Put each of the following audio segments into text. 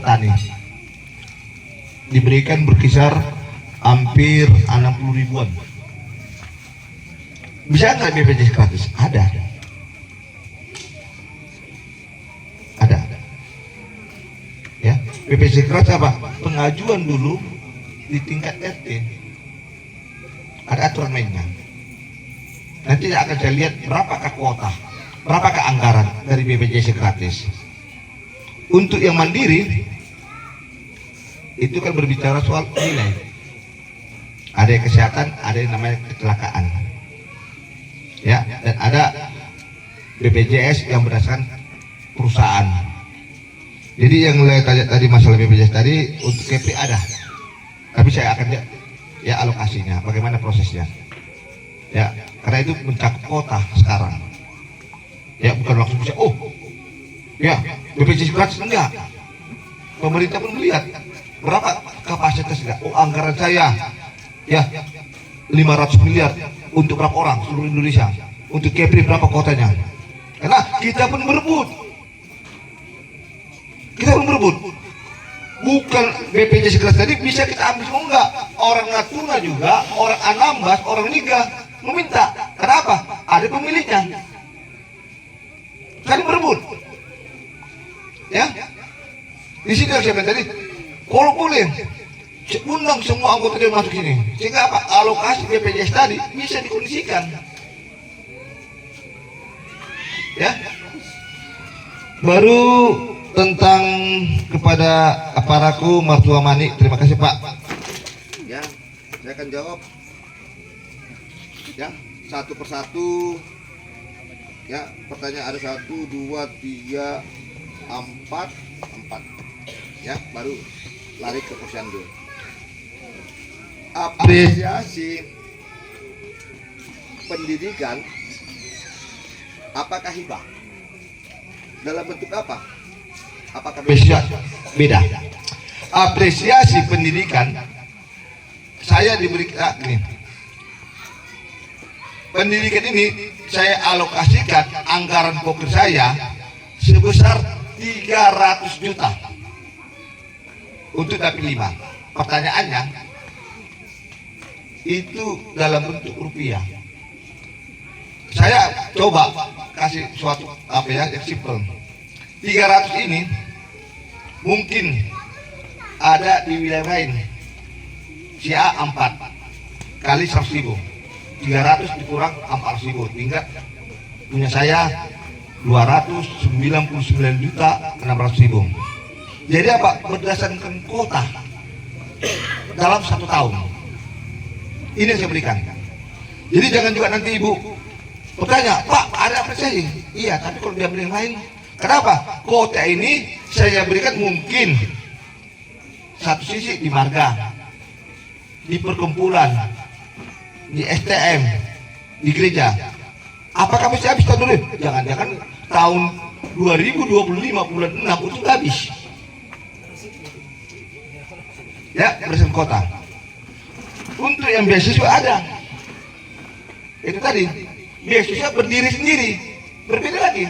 petani. Diberikan berkisar hampir 60 ribuan. Bisa nggak BPJS gratis? Ada. Ya, BPJS gratis apa? Pengajuan dulu di tingkat RT. Ada aturan mainnya. Nanti akan saya lihat berapakah kuota, berapakah anggaran dari BPJS gratis. Untuk yang mandiri itu kan berbicara soal nilai. Ada yang kesehatan, ada yang namanya kecelakaan. Ya, dan ada BPJS yang berdasarkan perusahaan. Jadi yang saya tanya tadi masalah BPJS tadi untuk KP ada, tapi saya akan ya alokasinya, bagaimana prosesnya. Ya, karena itu mencakup kota sekarang. Ya, bukan langsung bisa. Oh, ya BPJS gratis enggak. Pemerintah pun melihat berapa kapasitasnya. Oh, anggaran saya ya 500 miliar untuk berapa orang seluruh Indonesia. Untuk KP berapa kotanya? Karena kita pun berebut. Bukan BPJS gratis tadi bisa kita ambil semua enggak. Orang Natuna juga, orang Anambas, orang Liga meminta. Kenapa? Ada pemiliknya. Kan berebut. Ya. Di sini saya bilang tadi, kalau boleh undang semua anggota dia masuk sini. Sehingga apa? Alokasi BPJS tadi bisa dikondisikan. Ya. Baru tentang kepada aparaku Martua Manik, terima kasih Pak. Ya, saya akan jawab. Ya, satu persatu. Ya, pertanyaan ada 1, 2, 3, 4. Ya, baru lari ke posyandu. Apresiasi pendidikan apakah hibah? Dalam bentuk apa? Apakah beda? Apresiasi pendidikan saya diberikan ini. Pendidikan ini saya alokasikan anggaran pokok saya sebesar 300 juta untuk dapil 5. Pertanyaannya itu dalam bentuk rupiah. Saya coba kasih suatu apa ya yang simple. 300 ini mungkin ada di wilayah lain. CA 4 kali 100.000. 300 dikurang 400.000, tinggal punya saya 299.600.000. Jadi apa? Berdasarkan kota dalam 1 tahun. Ini yang saya berikan. Jadi jangan juga nanti ibu bertanya, Pak ada apresiasi? Iya, tapi kalau dia beri yang lain, kenapa? Kota ini saya berikan mungkin satu sisi di marga, di perkumpulan, di STM, di gereja. Apakah mesti habis tahun dulu? Jangan-jangan tahun 2025 bulan 6 itu habis. Ya, berdasarkan kota. Untuk yang beasiswa ada. Itu tadi, beasiswa berdiri sendiri, berbeda lagi.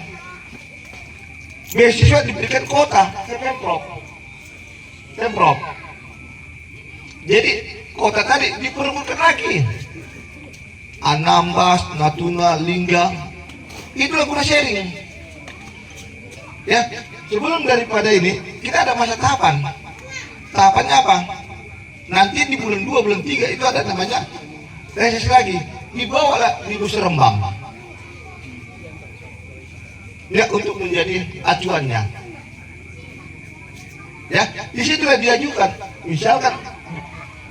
Beasiswa diberikan kota ke Pemprov. Jadi kota tadi diperebutkan lagi. Anambas, Natuna, Lingga, itulah guna sharing. Ya, sebelum daripada ini kita ada masa tahapan. Tahapannya apa? Nanti di bulan 2, bulan 3 itu ada namanya reses lagi. Dibawalah di Rembang. Ya, untuk menjadi acuannya. Ya, disitulah diajukan. Misalkan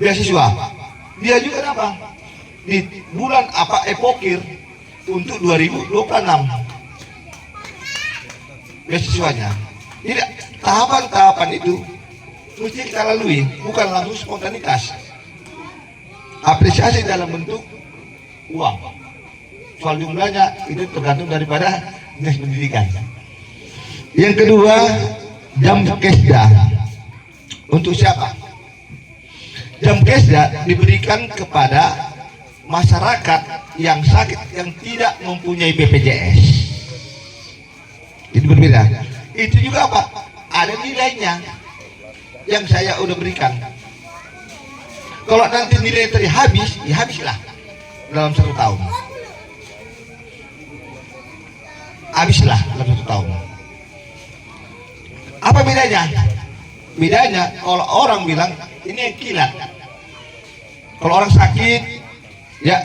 beasiswa, diajukan apa? Di bulan apa epokir untuk 2026 beasiswanya. Jadi tahapan-tahapan itu mesti kita lalui, bukan langsung spontanitas. Apresiasi dalam bentuk uang. Soal jumlahnya itu tergantung daripada dinas pendidikan. Yang kedua, jam kesda. Untuk siapa? Jam kesda diberikan kepada masyarakat yang sakit yang tidak mempunyai BPJS. Itu berbeda. Itu juga apa? Ada nilainya. yang saya udah berikan. Kalau nanti nilai tadi habis, ya habislah dalam 1 tahun. Habislah dalam 1 tahun. Apa bedanya? Bedanya kalau orang bilang ini yang kilat. Kalau orang sakit, ya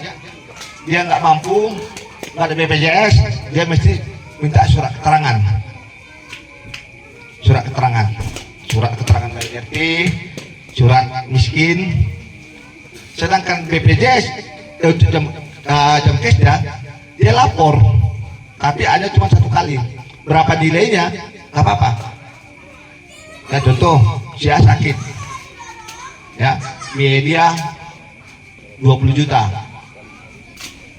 dia nggak mampu, nggak ada BPJS, dia mesti minta surat keterangan. Surat keterangan dari RT, surat miskin. Sedangkan BPJS untuk jam kesda dia lapor, tapi hanya cuma 1 kali. Berapa nilainya? Nggak apa-apa. Ya contoh, saya sakit, ya media 20 juta.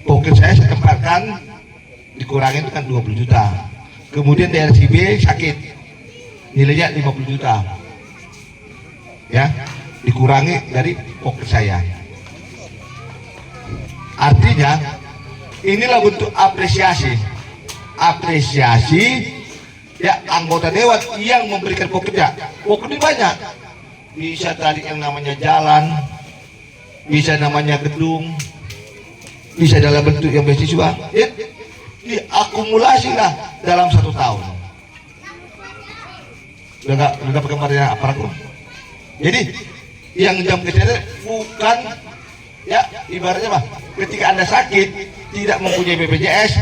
Poker saya tempatkan dikurangin itu kan 20 juta. Kemudian daerah si B sakit, nilainya 50 juta. Ya, dikurangi dari poker saya. Artinya inilah bentuk apresiasi ya anggota dewan yang memberikan pekerja. Pokoknya banyak, bisa tadi yang namanya jalan, bisa namanya gedung, bisa dalam bentuk yang beasiswa, ya, diakumulasilah dalam 1 tahun. Udah pakai gambarnya apa aku? Jadi yang jam kesehatan bukan, ya ibaratnya mah ketika Anda sakit tidak mempunyai BPJS,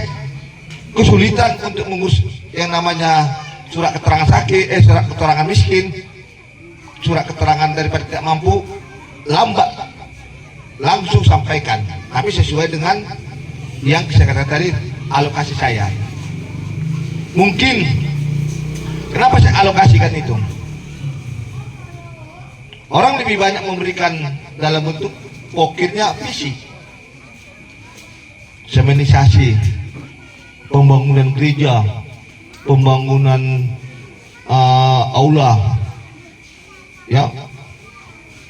kesulitan untuk mengurus yang namanya surat keterangan sakit, surat keterangan miskin, surat keterangan daripada tidak mampu, lambat, langsung sampaikan, tapi sesuai dengan yang saya katakan tadi, alokasi saya. Mungkin kenapa saya alokasikan itu? Orang lebih banyak memberikan dalam bentuk pokoknya visi, semenisasi, pembangunan gereja, pembangunan aula, ya.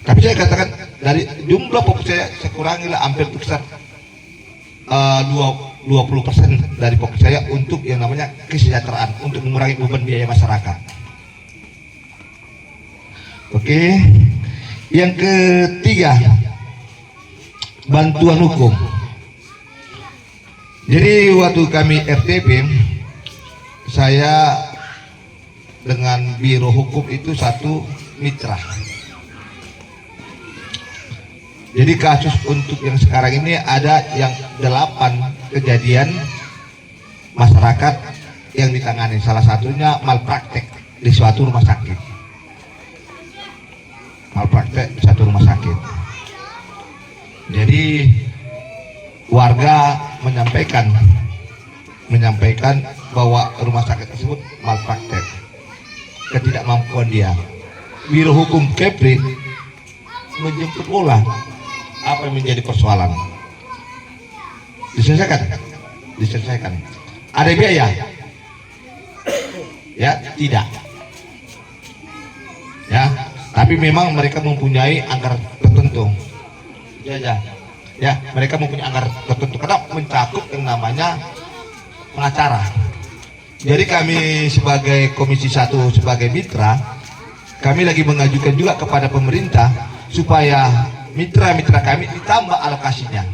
Tapi saya katakan dari jumlah pokok saya kurangilah hampir besar 20% dari pokok saya untuk yang namanya kesejahteraan, untuk mengurangi beban biaya masyarakat. Oke, yang ketiga, bantuan hukum. Jadi waktu kami RTP, saya dengan Biro Hukum itu satu mitra. Jadi kasus untuk yang sekarang ini ada yang 8 kejadian masyarakat yang ditangani. Salah satunya malpraktek di suatu rumah sakit. Malpraktek di satu rumah sakit. Jadi warga menyampaikan bahwa rumah sakit tersebut malpraktek, ketidakmampuan dia. Biro Hukum Kepri menjemput bola apa yang menjadi persoalan. Diselesaikan. Ada biaya? Ya, tidak. Ya, tapi memang mereka mempunyai anggaran tertentu. Ya, mereka mempunyai anggaran tertentu karena mencakup yang namanya pengacara. Jadi kami sebagai Komisi 1 sebagai mitra, kami lagi mengajukan juga kepada pemerintah supaya mitra-mitra kami ditambah alokasinya.